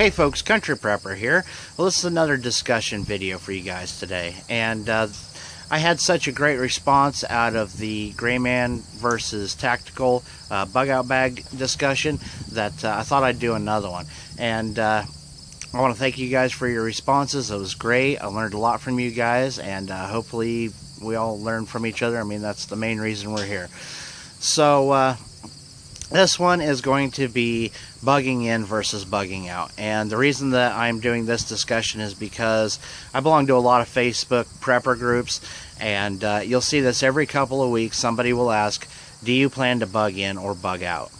Hey folks, Country Prepper here. Well, this is another discussion video for you guys today, and I had such a great response out of the Gray Man versus Tactical bug out bag discussion that I thought I'd do another one. And I want to thank you guys for your responses. It was great. I learned a lot from you guys, and hopefully we all learn from each other. I mean, that's the main reason we're here. So this one is going to be bugging in versus bugging out, and the reason that I'm doing this discussion is because I belong to a lot of Facebook prepper groups, and you'll see this every couple of weeks. Somebody will ask, do you plan to bug in or bug out?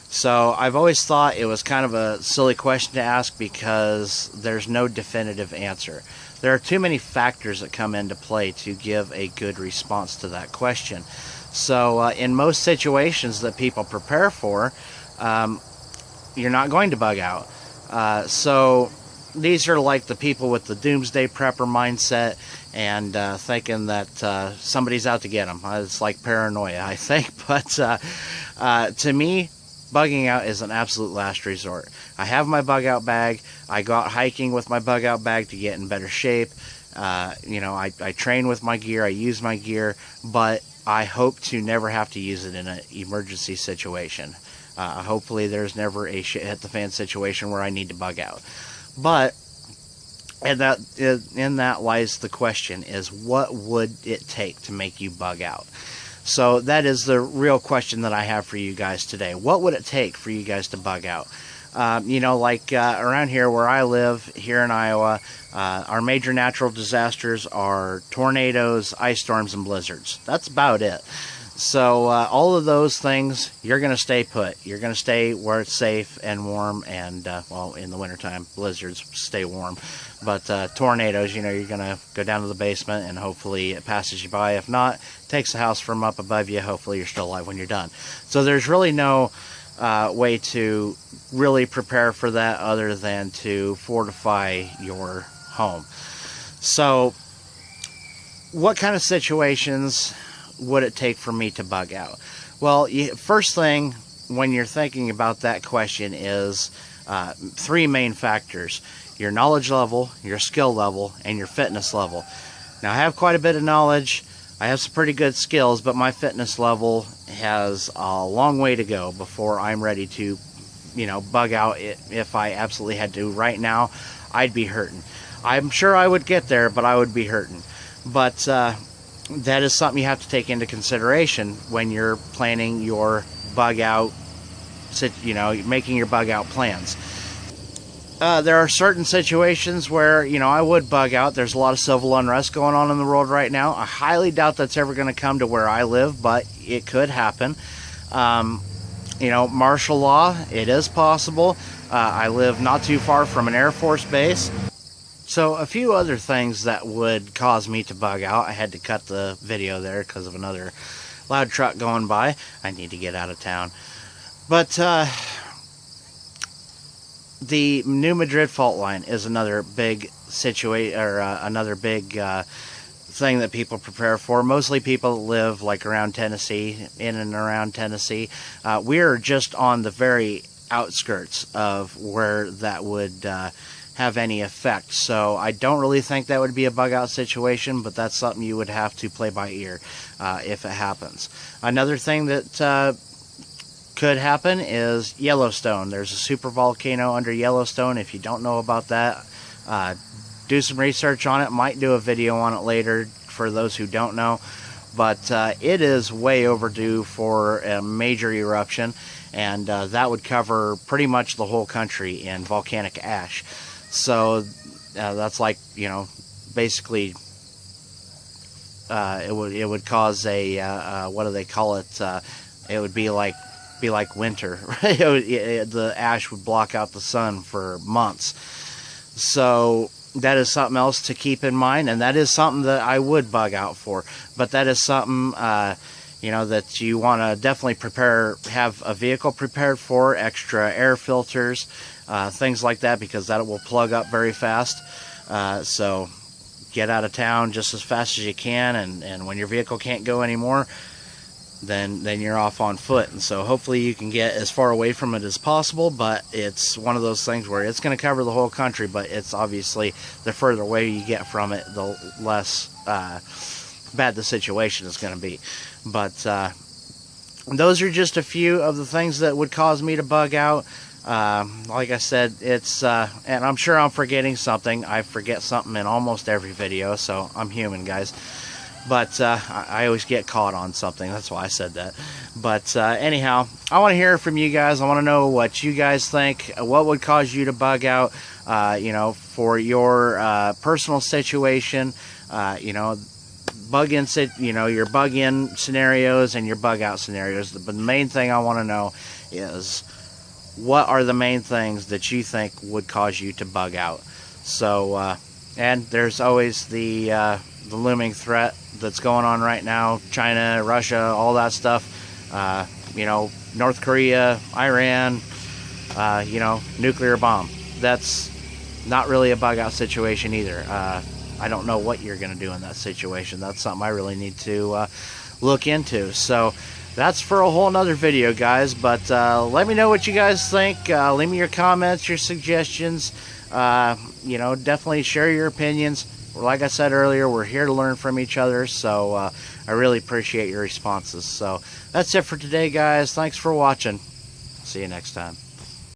So I've always thought it was kind of a silly question to ask because there's no definitive answer. There are too many factors that come into play to give a good response to that question. So in most situations that people prepare for, you're not going to bug out. So these are like the people with the doomsday prepper mindset and thinking that somebody's out to get them. It's like paranoia, I think. But to me, bugging out is an absolute last resort. I have my bug out bag. I go out hiking with my bug out bag to get in better shape. You know, I train with my gear. I use my gear, but I hope to never have to use it in an emergency situation. Hopefully there's never a shit hit the fan situation where I need to bug out. But in that lies the question, is what would it take to make you bug out? So that is the real question that I have for you guys today. What would it take for you guys to bug out? You know, like around here where I live, here in Iowa, our major natural disasters are tornadoes, ice storms, and blizzards. That's about it. So all of those things, you're going to stay put. You're going to stay where it's safe and warm, and well, in the wintertime, blizzards stay warm. But tornadoes, you know, you're going to go down to the basement and hopefully it passes you by. If not, takes the house from up above you. Hopefully you're still alive when you're done. So there's really no way to really prepare for that other than to fortify your home. So what kind of situations would it take for me to bug out? Well, first thing when you're thinking about that question is three main factors: your knowledge level, your skill level, and your fitness level. Now, I have quite a bit of knowledge. I have some pretty good skills, but my fitness level has a long way to go before I'm ready to, you know, bug out. If I absolutely had to right now, I'd be hurting. I'm sure I would get there, but I would be hurting. But that is something you have to take into consideration when you're planning your bug out, you know, making your bug out plans. There are certain situations where, you know, I would bug out. There's a lot of civil unrest going on in the world right now. I highly doubt that's ever going to come to where I live, but it could happen. You know, martial law, it is possible. I live not too far from an Air Force base. So a few other things that would cause me to bug out. I had to cut the video there because of another loud truck going by. I need to get out of town. But the New Madrid fault line is another big situation, or another big thing that people prepare for. Mostly people live like around Tennessee, in and around Tennessee. We're just on the very outskirts of where that would have any effect. So I don't really think that would be a bug out situation, but that's something you would have to play by ear if it happens. Another thing that could happen is Yellowstone. There's a super volcano under Yellowstone. If you don't know about that, do some research on it. Might do a video on it later for those who don't know. But it is way overdue for a major eruption, and that would cover pretty much the whole country in volcanic ash. So that's like, you know, basically it would cause a what do they call it? It would be like winter. The ash would block out the sun for months. So that is something else to keep in mind, and that is something that I would bug out for. But that is something you know, that you want to definitely prepare, have a vehicle prepared for, extra air filters, things like that, because that will plug up very fast. So get out of town just as fast as you can, and when your vehicle can't go anymore, then you're off on foot. And so hopefully you can get as far away from it as possible, but it's one of those things where it's going to cover the whole country, but it's obviously the further away you get from it, the less bad the situation is going to be. But those are just a few of the things that would cause me to bug out. Like I said, it's and I'm sure I'm forgetting something. I forget something in almost every video, so I'm human, guys. But I always get caught on something. That's why I said that. But anyhow, I want to hear from you guys. I want to know what you guys think. What would cause you to bug out, you know, for your personal situation, you know, your bug in scenarios and your bug out scenarios. But the main thing I want to know is, what are the main things that you think would cause you to bug out? So, and there's always the looming threat that's going on right now. China, Russia, all that stuff. You know, North Korea, Iran, you know, nuclear bomb. That's not really a bug out situation either. I don't know what you're going to do in that situation. That's something I really need to look into. So that's for a whole nother video, guys. But let me know what you guys think. Leave me your comments, your suggestions. You know, definitely share your opinions. Like I said earlier, we're here to learn from each other. So I really appreciate your responses. So that's it for today, guys. Thanks for watching. See you next time.